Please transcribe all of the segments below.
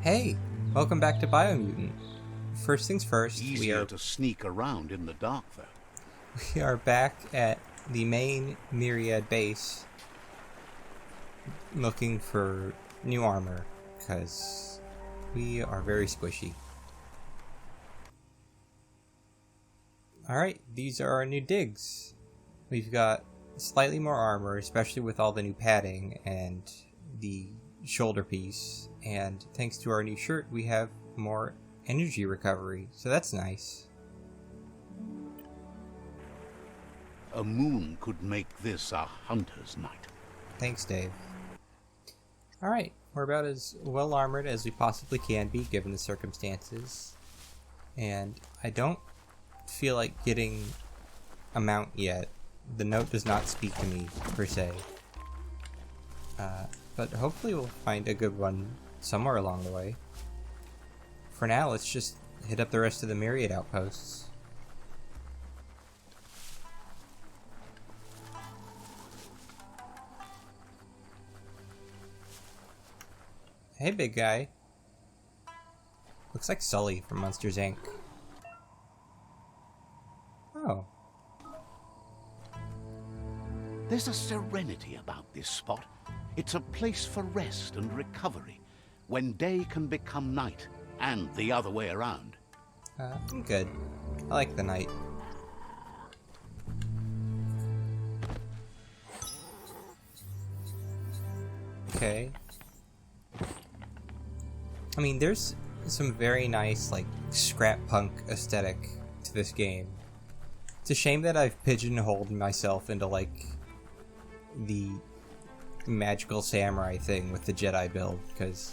Hey, welcome back to BIOMUTANT. First things first, Easier to sneak around in the dark, though. we are back at the main Myriad base looking for new armor, because we are very squishy. Alright, these are our new digs. We've got slightly more armor, especially with all the new padding and the shoulder piece, and thanks to our new shirt we have more energy recovery, so that's nice. A moon could make this a hunter's night. Thanks, Dave. Alright, we're about as well armored as we possibly can be given the circumstances, and I don't feel like getting a mount yet. The note does not speak to me per se, but hopefully we'll find a good one somewhere along the way. For now, let's just hit up the rest of the Myriad outposts. Hey, big guy. Looks like Sully from Monsters, Inc. Oh. There's a serenity about this spot. It's a place for rest and recovery, when day can become night, and the other way around. I'm good. I like the night. Okay. I mean, there's some very nice, like, scrap punk aesthetic to this game. It's a shame that I've pigeonholed myself into, like, the magical samurai thing with the Jedi build, because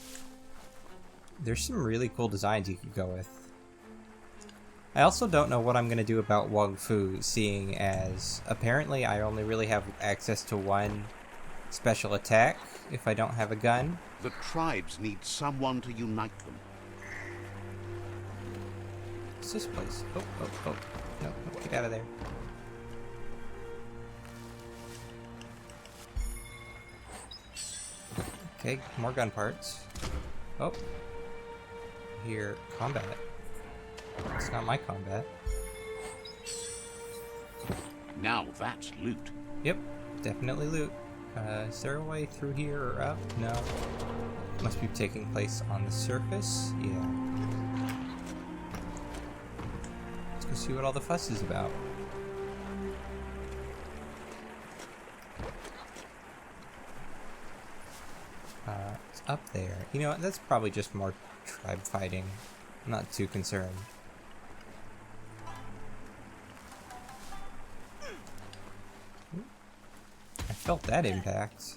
there's some really cool designs you could go with. I also don't know what I'm going to do about Wung-Fu, seeing as apparently I only really have access to one special attack if I don't have a gun. The tribes need someone to unite them. What's this place? Oh. No, get out of there. Okay, more gun parts. Oh. Here, combat. It's not my combat. Now that's loot. Yep, definitely loot. Is there a way through here or up? No. Must be taking place on the surface? Yeah. Let's go see what all the fuss is about. It's up there. You know what? That's probably just more tribe fighting. I'm not too concerned. I felt that impact.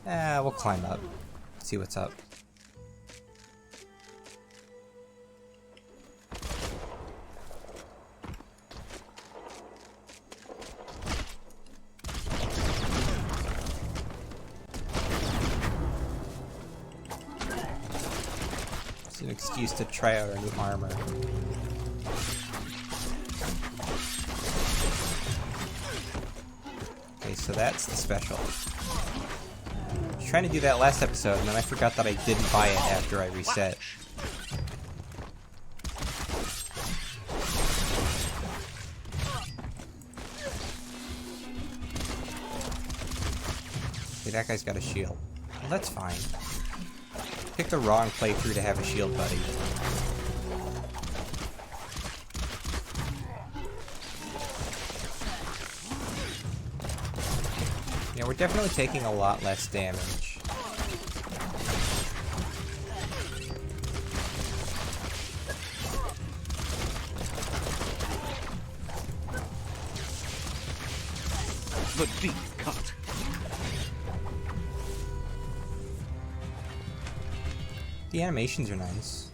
We'll climb up. See what's up. It's an excuse to try out our new armor. Okay, so that's the special. I was trying to do that last episode, and then I forgot that I didn't buy it after I reset. Okay, that guy's got a shield. Well, that's fine. Pick the wrong playthrough to have a shield buddy. Yeah, we're definitely taking a lot less damage. The deep cut. The animations are nice.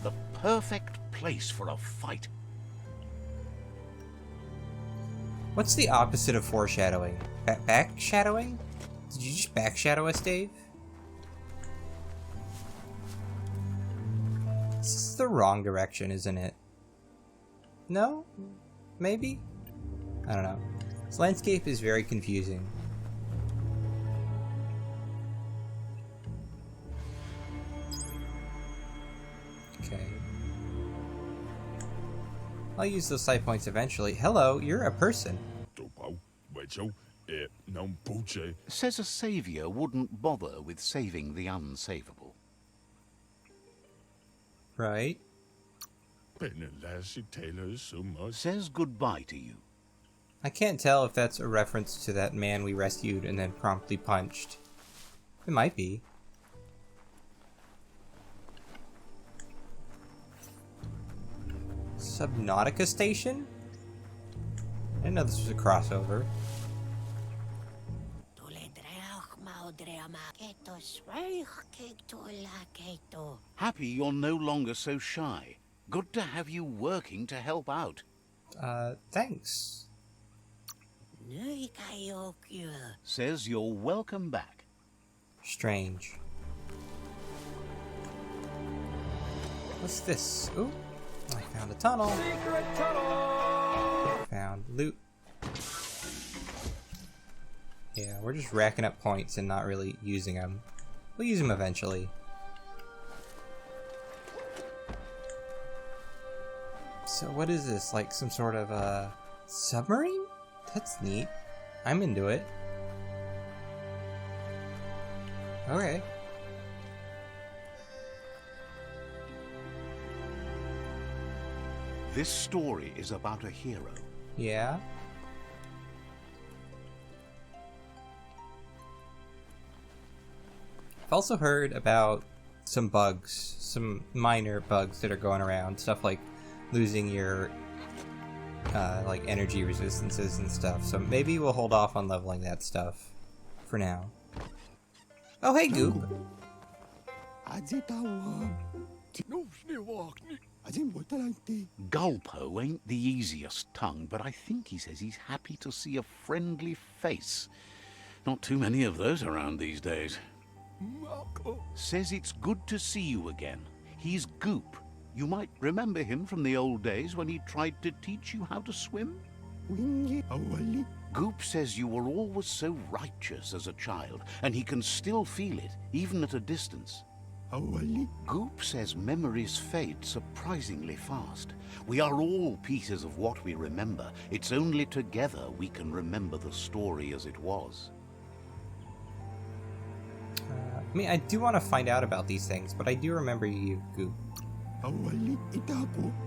The perfect place for a fight. What's the opposite of foreshadowing? Backshadowing? Did you just backshadow us, Dave? This is the wrong direction, isn't it? No? Maybe? I don't know. This landscape is very confusing. I'll use those side points eventually. Hello, you're a person. Says a saviour wouldn't bother with saving the unsavable. Right. Says goodbye to you. I can't tell if that's a reference to that man we rescued and then promptly punched. It might be. Subnautica Station? I didn't know this was a crossover. Happy you're no longer so shy. Good to have you working to help out. Thanks. Says you're welcome back. Strange. What's this? Ooh, I found a tunnel. Secret tunnel! Found loot. Yeah, we're just racking up points and not really using them. We'll use them eventually. So what is this? Like some sort of submarine? That's neat. I'm into it. Okay. This story is about a hero. Yeah. I've also heard about some bugs, some minor bugs that are going around. Stuff like losing your like energy resistances and stuff. So maybe we'll hold off on leveling that stuff for now. Oh, hey, Goop. Gulpo ain't the easiest tongue, but I think he says he's happy to see a friendly face. Not too many of those around these days. Says it's good to see you again. He's Goop. You might remember him from the old days when he tried to teach you how to swim. Goop says you were always so righteous as a child, and he can still feel it, even at a distance. Goop says memories fade surprisingly fast. We are all pieces of what we remember. It's only together we can remember the story as it was. I mean, I do want to find out about these things, but I do remember you, Goop.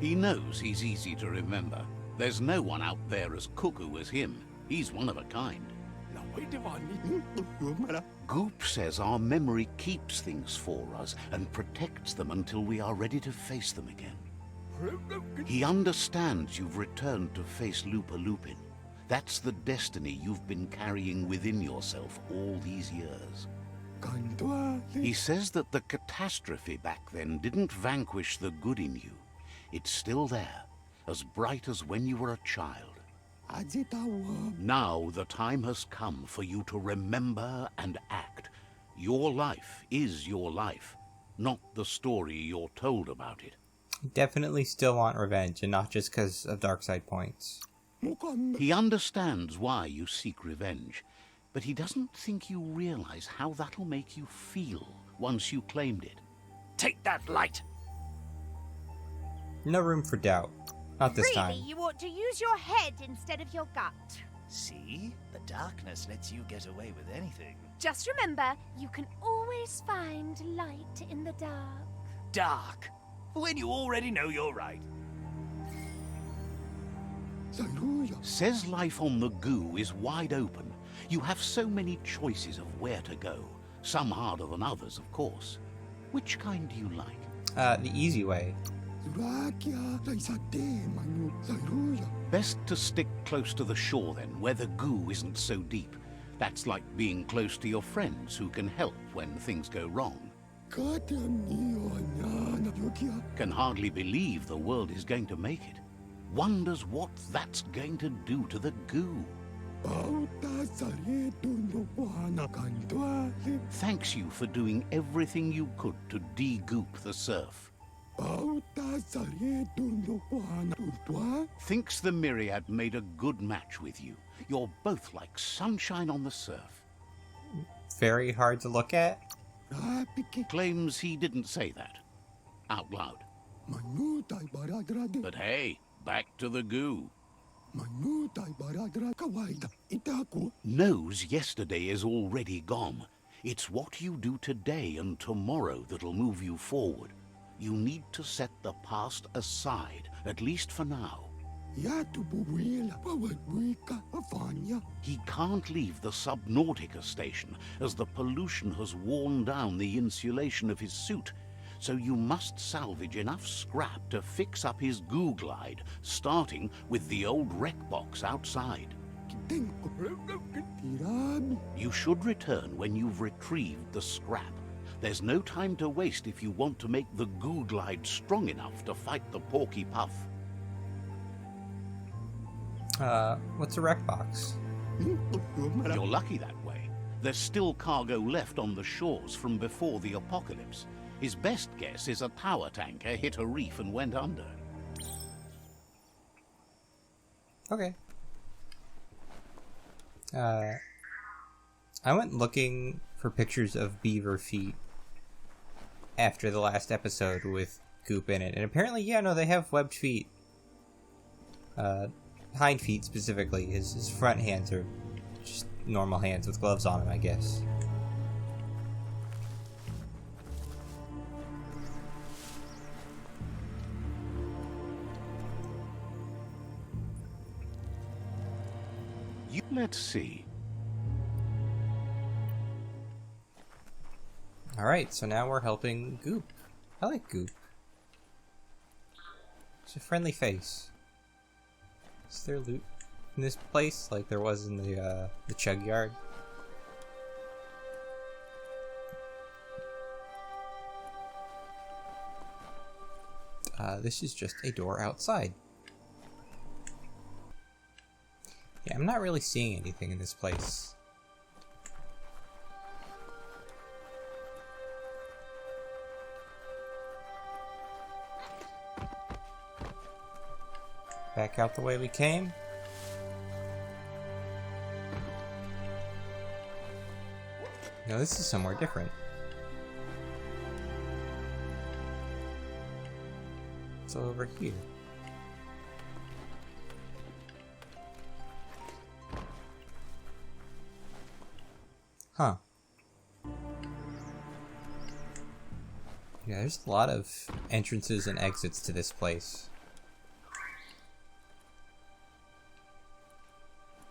He knows he's easy to remember. There's no one out there as cuckoo as him. He's one of a kind. Goop says our memory keeps things for us and protects them until we are ready to face them again. He understands you've returned to face Lupa-Lupin. That's the destiny you've been carrying within yourself all these years. He says that the catastrophe back then didn't vanquish the good in you. It's still there, as bright as when you were a child. Now the time has come for you to remember and act. Your life is your life, not the story you're told about it. Definitely still want revenge, and not just because of dark side points. He understands why you seek revenge, but he doesn't think you realize how that'll make you feel once you claimed it. Take that light! No room for doubt. Not this Really, time. you ought to use your head instead of your gut. See? The darkness lets you get away with anything. Just remember, you can always find light in the dark. Dark? When you already know you're right. Says life on the goo is wide open. You have so many choices of where to go. Some harder than others, of course. Which kind do you like? The easy way. Best to stick close to the shore then, where the goo isn't so deep. That's like being close to your friends who can help when things go wrong. Can hardly believe the world is going to make it. Wonders what that's going to do to the goo. Thanks you for doing everything you could to de-goop the surf. Thinks the Myriad made a good match with you. You're both like sunshine on the surf. Very hard to look at. Claims he didn't say that out loud. But hey, Back to the goo. Knows yesterday is already gone. It's what you do today and tomorrow that'll move you forward. You need to set the past aside, at least for now. He can't leave the Subnautica Station, as the pollution has worn down the insulation of his suit. So you must salvage enough scrap to fix up his goo glide, starting with the old wreck box outside. You should return when you've retrieved the scrap. There's no time to waste if you want to make the goo glide strong enough to fight the Porky Puff. What's a wreck box? You're lucky that way. There's still cargo left on the shores from before the apocalypse. His best guess is a power tanker hit a reef and went under. Okay. I went looking for pictures of beaver feet after the last episode with Goop in it, and apparently, yeah, no, they have webbed feet. Hind feet specifically. His front hands are just normal hands with gloves on them, I guess. Let's see. Alright, so now we're helping Goop. I like Goop. It's a friendly face. Is there loot in this place like there was in the chug yard? This is just a door outside. Yeah, I'm not really seeing anything in this place. Back out the way we came. No, this is somewhere different. It's over here. Huh. Yeah, there's a lot of entrances and exits to this place.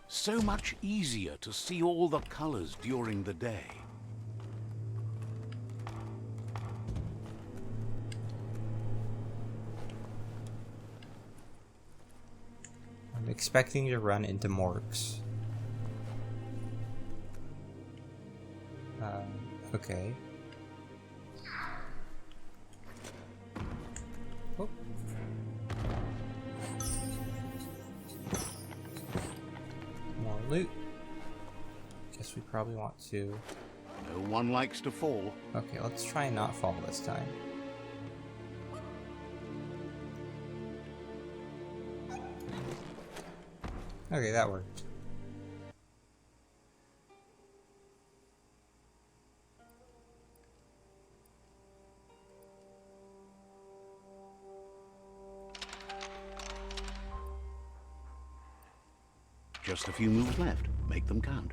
So much easier to see all the colors during the day. I'm expecting to run into morgues. Okay. Oh. More loot. Guess we probably want to... No one likes to fall. Okay, let's try and not fall this time. Okay, that worked. Just a few moves left. Make them count.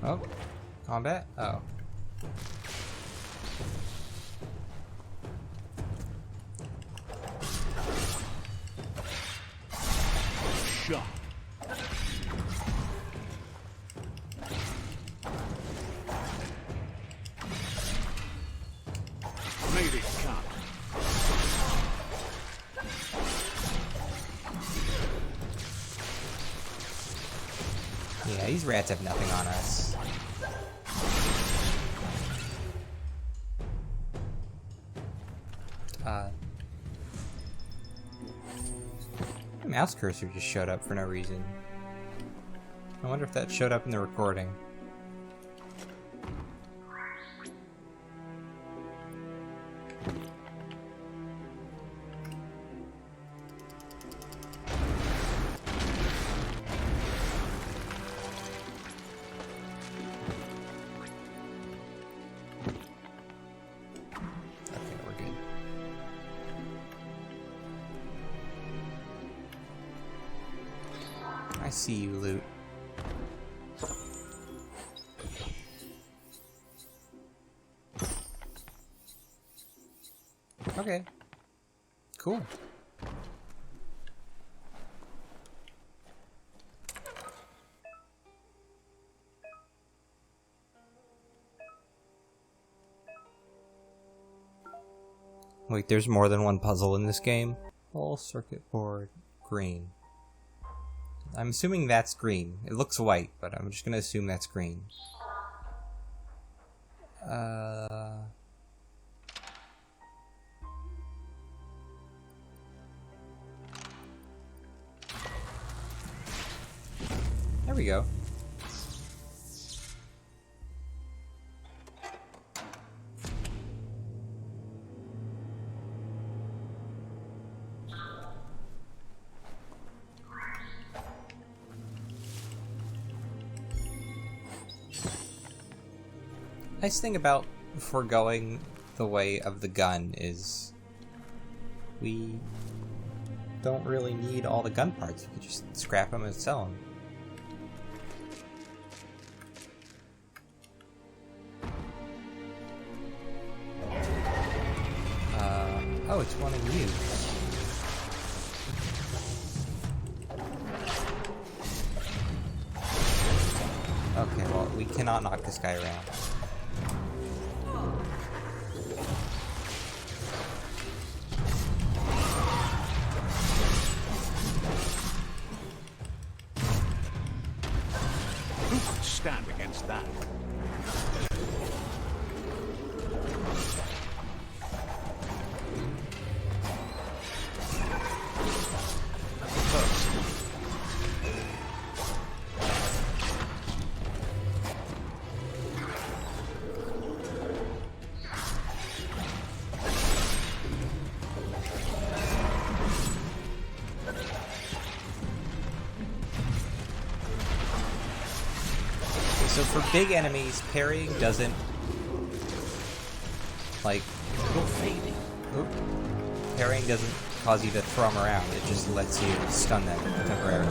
Oh, combat? Oh. Shot. Made it count. Yeah, these rats have nothing on us. The mouse cursor just showed up for no reason. I wonder if that showed up in the recording. I see you, loot. Okay. Cool. Wait, there's more than one puzzle in this game? Whole circuit board, green. I'm assuming that's green. It looks white, but I'm just gonna assume that's green. There we go. Nice thing about foregoing the way of the gun is we don't really need all the gun parts. We can just scrap them and sell them. Oh, it's one of you. Okay, well, we cannot knock this guy around. Who could stand against that? So for big enemies, parrying doesn't, like, parrying doesn't cause you to throw them around, it just lets you stun them temporarily.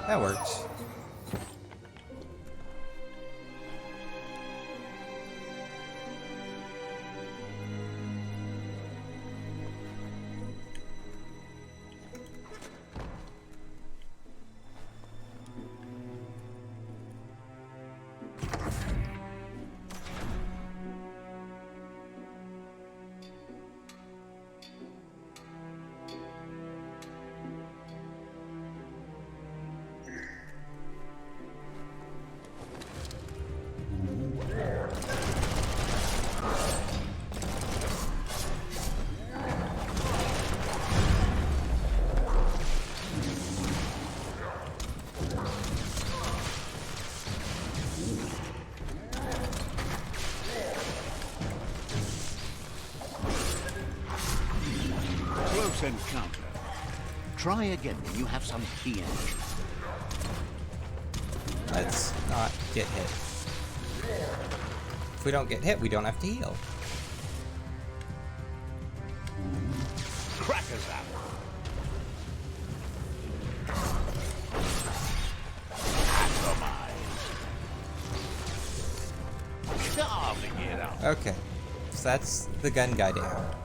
That works. Close encounter. Try again when you have some key energy. Let's not get hit. If we don't get hit, we don't have to heal. Crackers out. Okay, so that's the gun guy down.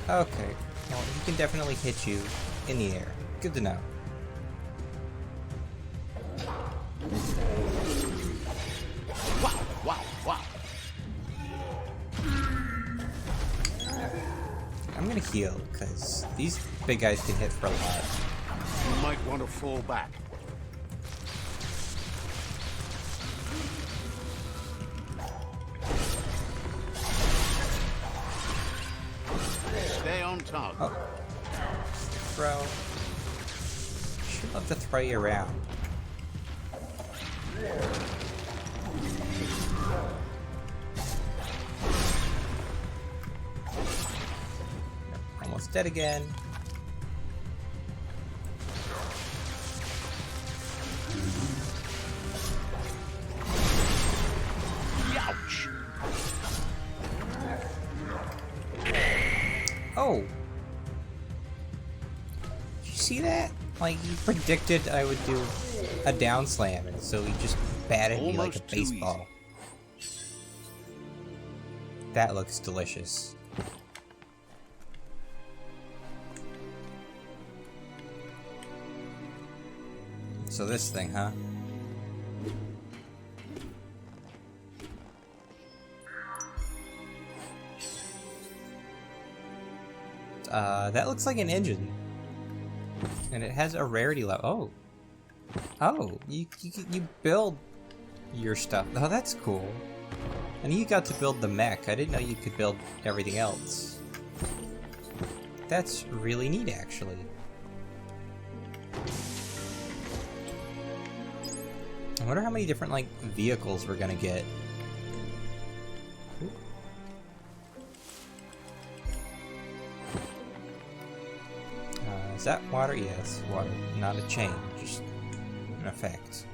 Okay, well, he can definitely hit you in the air. Good to know. Wow, wow, wow. I'm gonna heal, because these big guys can hit for a lot. You might want to fall back. Stay on target. Oh. Throw. Should love to throw you around. Almost dead again. Oh! Did you see that? Like, he predicted I would do a down slam, and so he just batted me like a Almost too easy. baseball. That looks delicious. So this thing, huh? That looks like an engine. And it has a rarity level. Oh, you build your stuff. Oh, that's cool. And you got to build the mech. I didn't know you could build everything else. That's really neat, actually. I wonder how many different, like, vehicles we're gonna get. Is that water? Yes, water. Not a change, just an effect.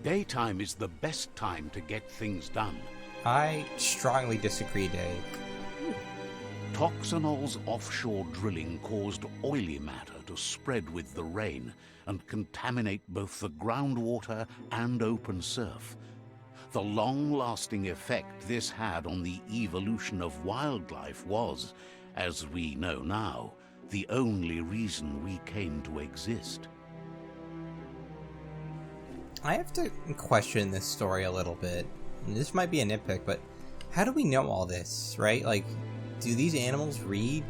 Daytime is the best time to get things done. I strongly disagree, Dave. Toxanol's offshore drilling caused oily matter to spread with the rain and contaminate both the groundwater and open surf. The long-lasting effect this had on the evolution of wildlife was, as we know now, the only reason we came to exist. I have to question this story a little bit. And this might be a nitpick, but how do we know all this, right? Like, do these animals read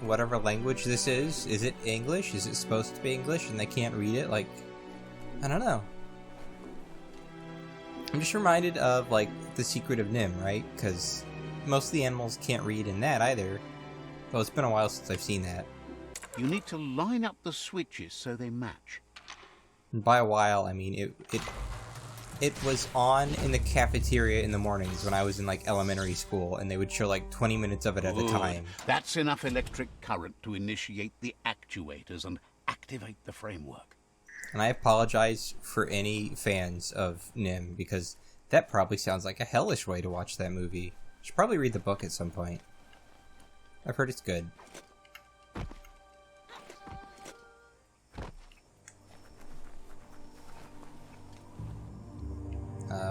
whatever language this is? Is it English? Is it supposed to be English and they can't read it? Like, I don't know. I'm just reminded of, like, The Secret of Nim, right? Because most of the animals can't read in that either. Well, it's been a while since I've seen that. You need to line up the switches so they match. And by a while, I mean it was on in the cafeteria in the mornings when I was in, like, elementary school, and they would show, like, 20 minutes of it at a time. That's enough electric current to initiate the actuators and activate the framework. And I apologize for any fans of Nim, because that probably sounds like a hellish way to watch that movie. Should probably read the book at some point. I've heard it's good.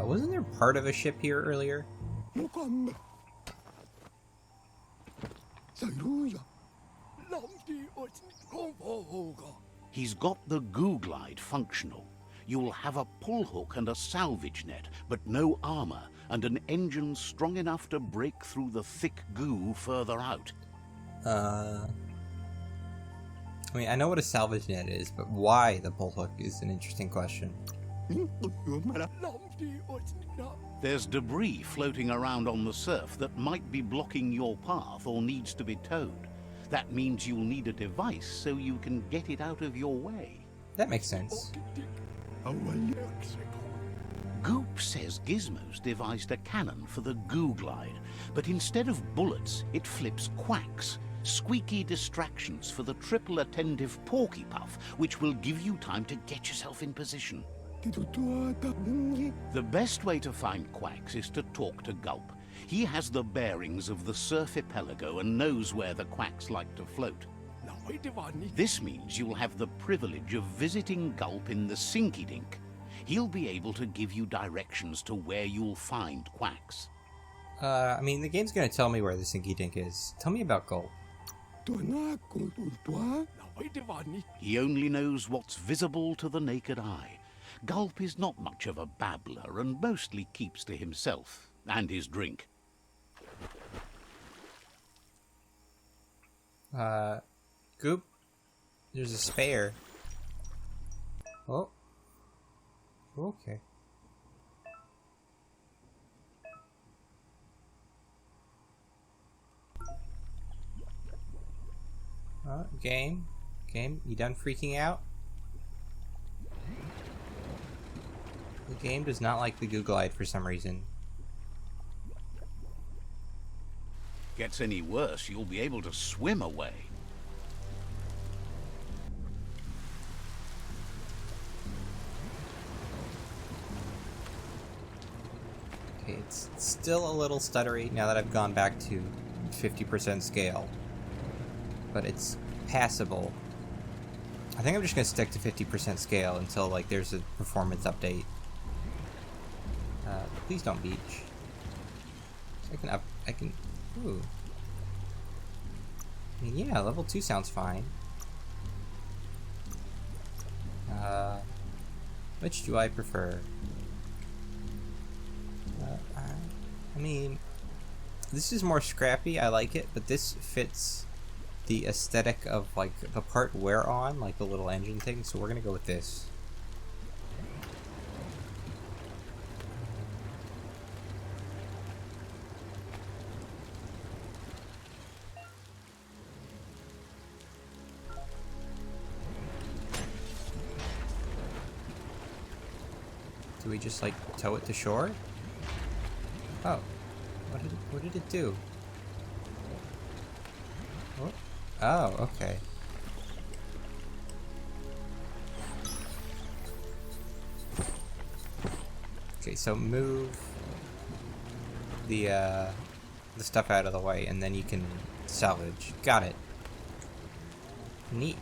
Wasn't there part of a ship here earlier? He's got the goo glide functional. You'll have a pull hook and a salvage net, but no armor, and an engine strong enough to break through the thick goo further out. I mean, I know what a salvage net is, but why the pull hook is an interesting question. There's debris floating around on the surf that might be blocking your path or needs to be towed. That means you'll need a device so you can get it out of your way. That makes sense. Goop says Gizmo's devised a cannon for the goo glide, but instead of bullets, it flips quacks, squeaky distractions for the triple attentive porky puff, which will give you time to get yourself in position. The best way to find quacks is to talk to Gulp. He has the bearings of the surf archipelago and knows where the quacks like to float. This means you'll have the privilege of visiting Gulp in the Sinky Dink. He'll be able to give you directions to where you'll find quacks. I mean, the game's gonna tell me where the Sinky Dink is. Tell me about Gulp. He only knows what's visible to the naked eye. Gulp is not much of a babbler and mostly keeps to himself and his drink. Goop, there's a spare. Oh. Okay. Game, you done freaking out? The game does not like the goo glide for some reason. Gets any worse, you'll be able to swim away. Okay, it's still a little stuttery now that I've gone back to 50% scale. but it's passable. I think I'm just gonna stick to 50% scale until like there's a performance update. Please don't beach. So I can, ooh. I mean, yeah, level 2 sounds fine. Which do I prefer? I mean, this is more scrappy, I like it, but this fits the aesthetic of like the part we're on, like the little engine thing, so we're gonna go with this. Do we just like tow it to shore? Oh, what did it do? Oh, okay. Okay, so move the stuff out of the way, and then you can salvage. Got it. Neat.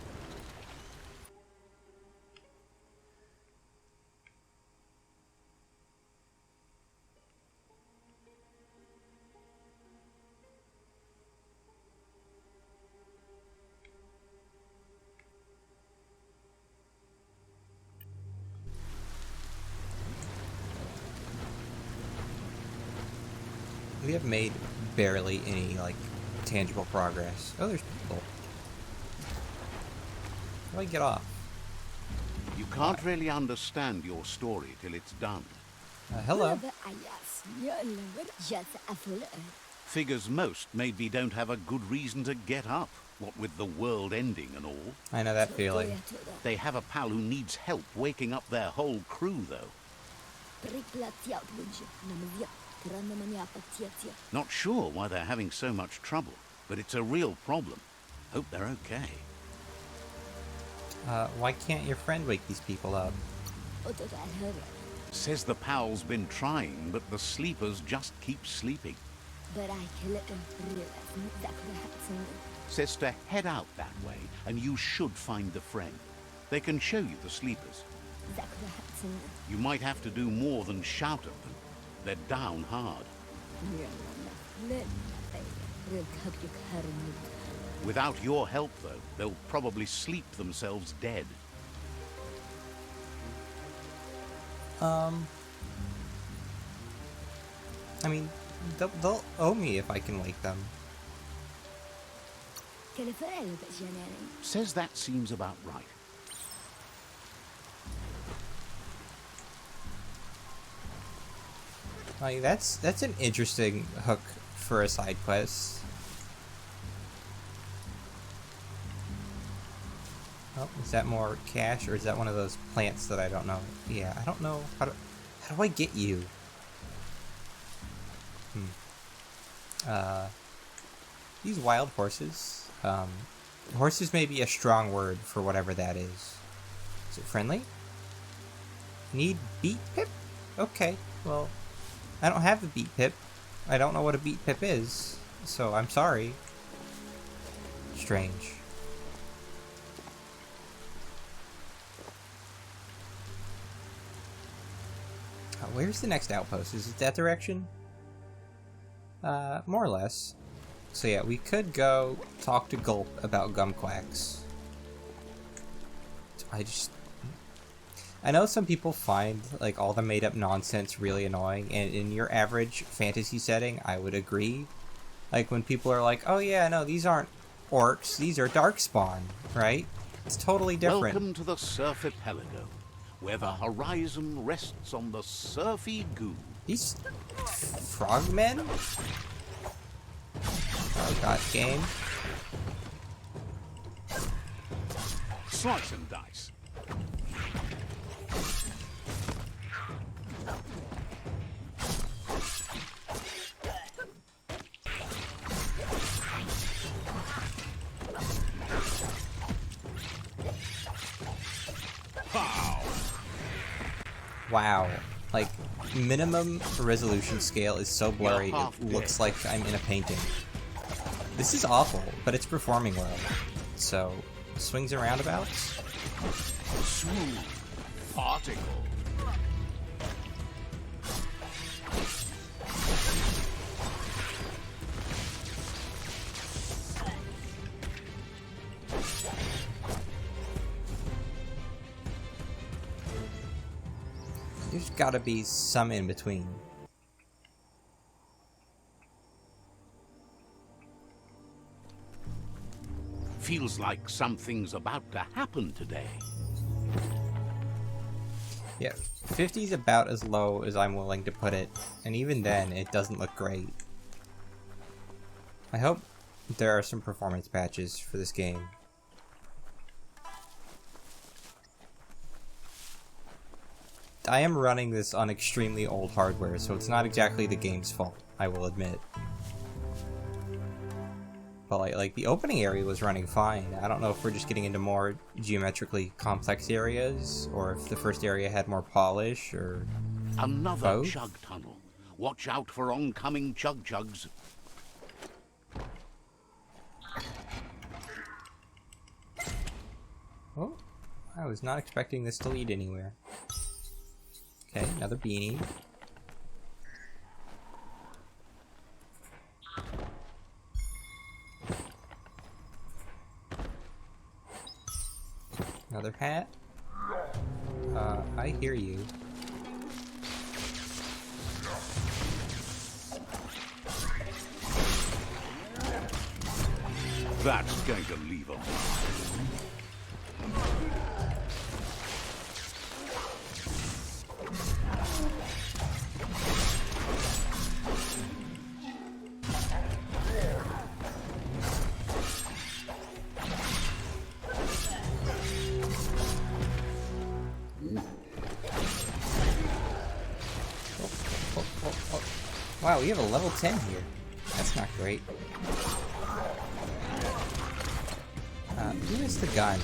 We have made barely any, like, tangible progress. Oh, there's people. How do I get off? You can't really understand your story till it's done. Hello. Figures most maybe don't have a good reason to get up, what with the world ending and all. I know that feeling. They have a pal who needs help waking up their whole crew, though. Not sure why they're having so much trouble, but it's a real problem. Hope they're okay. Why can't your friend wake these people up? Says the pal's been trying, but the sleepers just keep sleeping. Says to head out that way, and you should find the friend. They can show you the sleepers. You might have to do more than shout at them. They're down hard. Without your help, though, they'll probably sleep themselves dead. I mean, they'll owe me if I can wake them. Says that seems about right. Like, that's an interesting hook for a side quest. Oh, is that more cash, or is that one of those plants that I don't know? Yeah, I don't know. How do I get you? These wild horses. Horses may be a strong word for whatever that is. Is it friendly? Need beat pip? Okay, well, I don't have the beat pip. I don't know what a beat pip is, so I'm sorry. Strange. Where's the next outpost? Is it that direction? More or less. So yeah, we could go talk to Gulp about gumquacks. I know some people find like all the made-up nonsense really annoying, and in your average fantasy setting, I would agree. Like when people are like, "Oh yeah, no, these aren't orcs; these are darkspawn," right? It's totally different. Welcome to the Surf Archipelago, where the horizon rests on the surfy Goop. These frogmen? Oh god, game. Slice and dice. Wow. Like, minimum resolution scale is so blurry, it looks like I'm in a painting. This is awful, but it's performing well. So, swings and roundabouts? Smooth particle. There's gotta be some in between. Feels like something's about to happen today. Yeah, 50 is about as low as I'm willing to put it, and even then, it doesn't look great. I hope there are some performance patches for this game. I am running this on extremely old hardware, so it's not exactly the game's fault, I will admit. But like the opening area was running fine. I don't know if we're just getting into more geometrically complex areas, or if the first area had more polish, or Another both. chug tunnel. Watch out for oncoming chug-chugs. Oh, I was not expecting this to lead anywhere. Okay, another beanie. Another hat. I hear you. That's going to leave a mark. Wow, we have a level 10 here. That's not great. Who is the gun?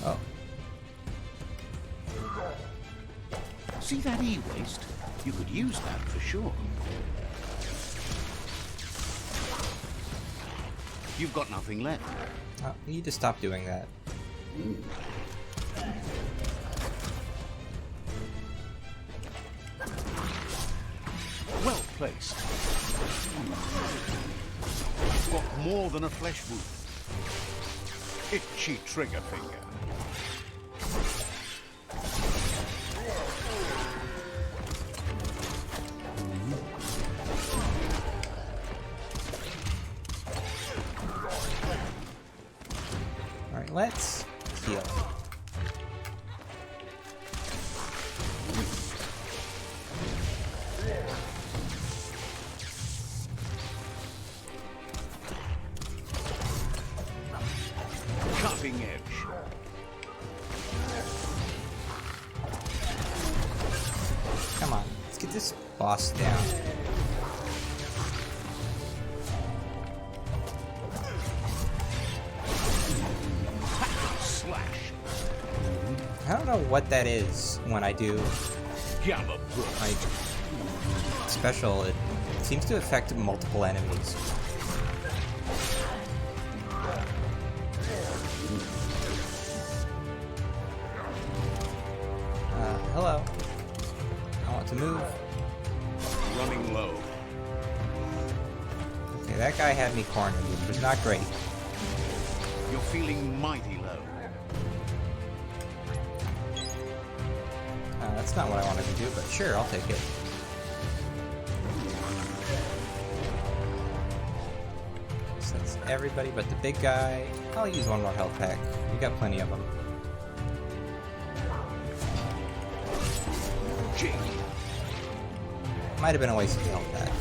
Oh. See that e-waste? You could use that for sure. You've got nothing left. You need to stop doing that. Well placed. You've got more than a flesh wound. Itchy trigger finger. Alright, let's heal. Cutting edge. Come on, let's get this boss down. Slash. I don't know what that is when I do Gamma my special. It seems to affect multiple enemies. Hello. I want to move. running low. Okay, that guy had me cornered, which was not great. You're feeling mighty low. That's not what I wanted to do, but sure, I'll take it. So that's everybody but the big guy. I'll use one more health pack. We got plenty of them. Gee. Might have been a waste of the health pack.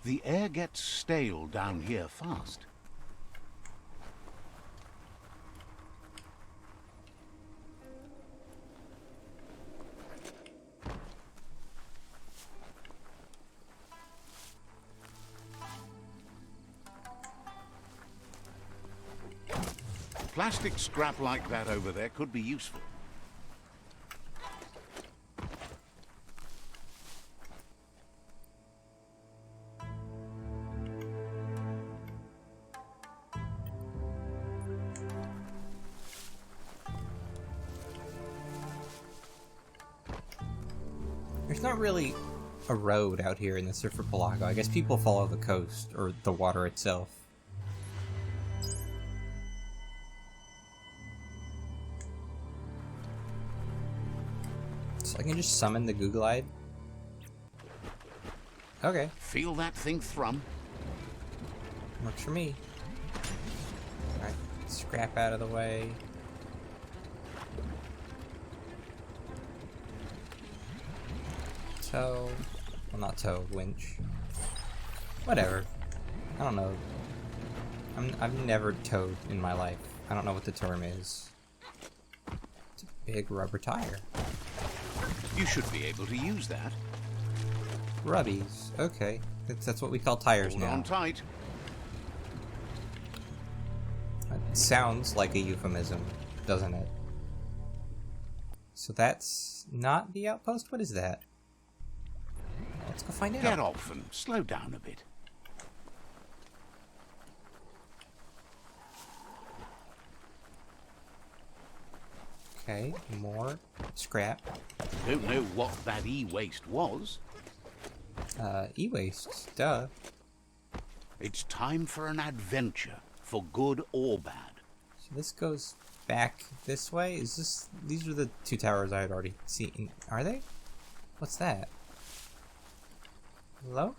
The air gets stale down here fast. Plastic scrap like that over there could be useful. There's not really a road out here in the archipelago. I guess people follow the coast, or the water itself. So I can just summon the Googlide? Okay. Feel that thing thrum? Works for me. Alright, scrap out of the way. Tow. Well, not tow, winch. Whatever. I don't know. I've never towed in my life. I don't know what the term is. It's a big rubber tire. You should be able to use that. Rubbies. Okay. That's what we call tires Hold now. on tight. That sounds like a euphemism, doesn't it? So that's not the outpost? What is that? Let's go find out. Get off and slow down a bit. Okay, more scrap. Don't know what that e-waste was. E-waste, duh. It's time for an adventure, for good or bad. So this goes back this way? Is this... These are the two towers I had already seen. Are they? What's that? Hello?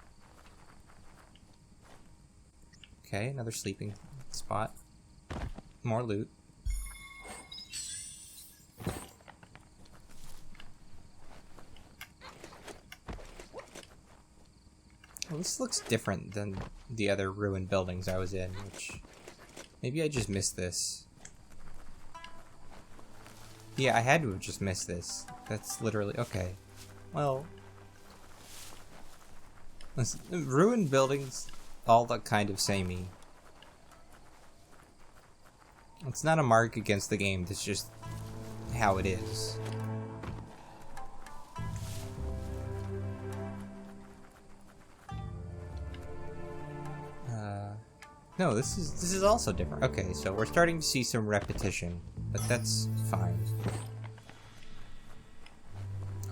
Okay, another sleeping spot. More loot. Well, this looks different than the other ruined buildings I was in, which... Maybe I just missed this. Yeah, I had to have just missed this. That's literally... Okay. Well... Ruined buildings all look kind of samey. It's not a mark against the game, it's just how it is. No, this is also different. Okay, so we're starting to see some repetition, but that's fine.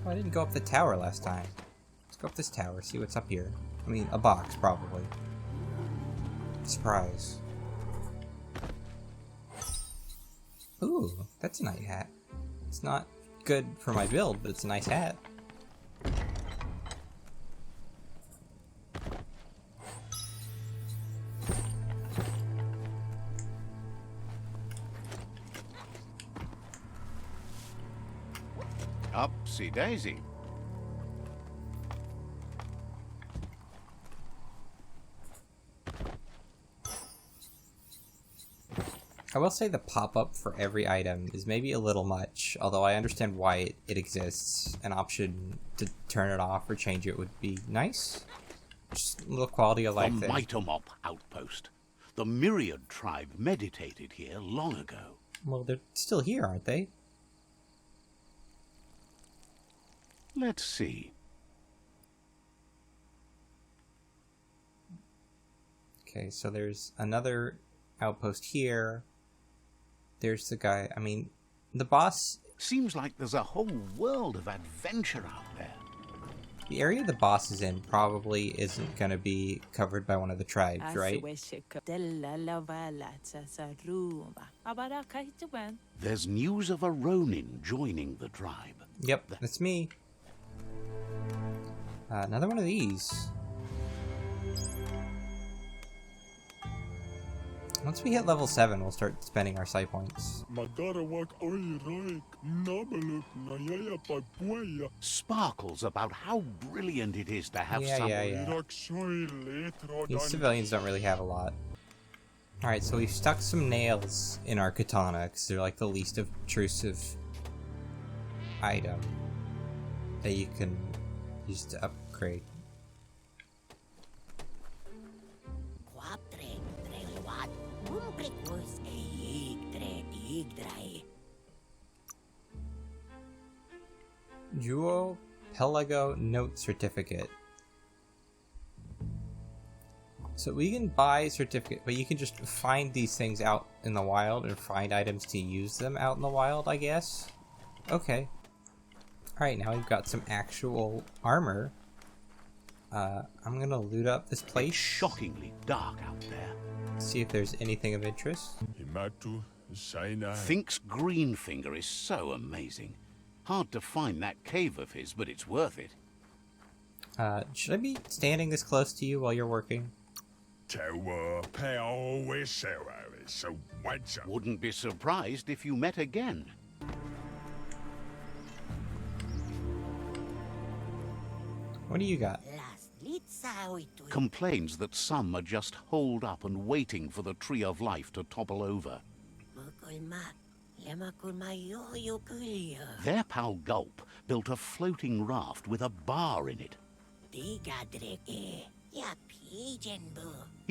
Oh, I didn't go up the tower last time. Let's go up this tower, see what's up here. I mean, a box, probably. Surprise. Ooh, that's a nice hat. It's not good for my build, but it's a nice hat. Upsy daisy. I will say the pop-up for every item is maybe a little much, although I understand why it exists. An option to turn it off or change it would be nice. Just a little quality of life The there. MITRE outpost. The Myriad tribe meditated here long ago. Well, they're still here, aren't they? Let's see. Okay, so there's another outpost here. There's the guy, I mean, the boss... Seems like there's a whole world of adventure out there. The area the boss is in probably isn't going to be covered by one of the tribes, right? There's news of a Ronin joining the tribe. Yep, that's me. Another one of these. Once we hit level 7, we'll start spending our psi points. Sparkles about how brilliant it is to have Yeah. These civilians don't really have a lot. Alright, so we've stuck some nails in our katana, because they're like the least obtrusive item that you can use to upgrade. Duo Pelago Note Certificate. So we can buy a certificate, but you can just find these things out in the wild and find items to use them out in the wild, I guess? Okay. Alright, now we've got some actual armor. I'm gonna loot up this place. It's shockingly dark out there. See if there's anything of interest. Think's green finger is so amazing. Hard to find that cave of his, but it's worth it. Should I be standing this close to you while you're working? Wouldn't be surprised if you met again. What do you got? Complains that some are just holed up and waiting for the tree of life to topple over. Their pal Gulp built a floating raft with a bar in it. He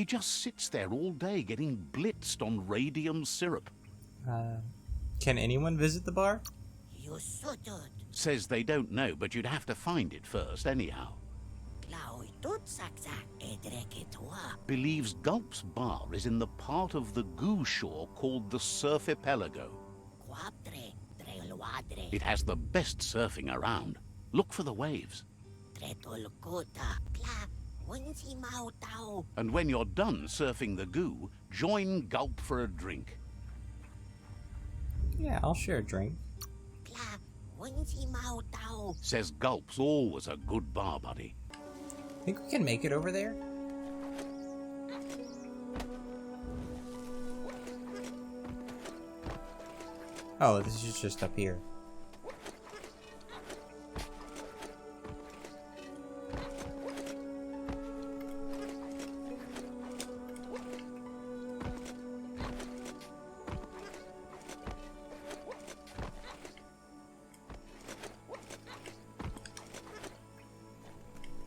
just sits there all day getting blitzed on radium syrup. Can anyone visit the bar? Says they don't know, but you'd have to find it first anyhow. Believes Gulp's bar is in the part of the goo shore called the Surfipelago. It has the best surfing around. Look for the waves. And when you're done surfing the goo, join Gulp for a drink. Yeah, I'll share a drink. Says Gulp's always a good bar buddy. Think we can make it over there? Oh, this is just up here.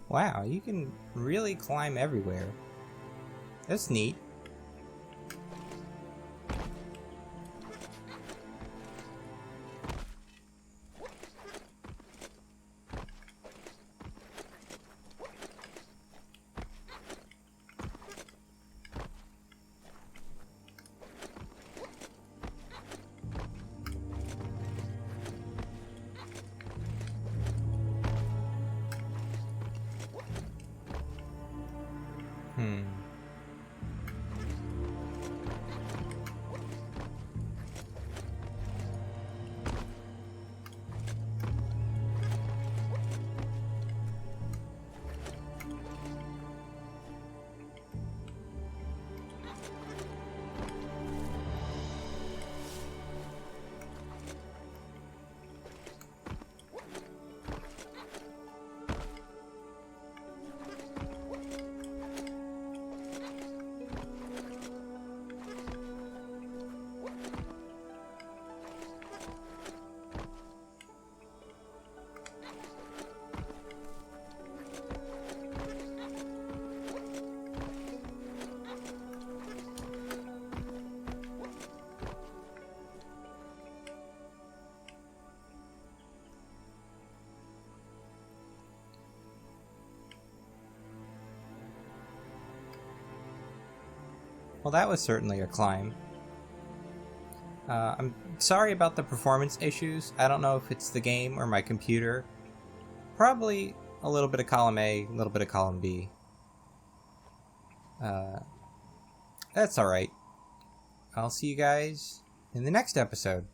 Wow, you can really climb everywhere. That's neat. Well, that was certainly a climb. I'm sorry about the performance issues. I don't know if it's the game or my computer. Probably a little bit of column A, a little bit of column B. That's alright. I'll see you guys in the next episode.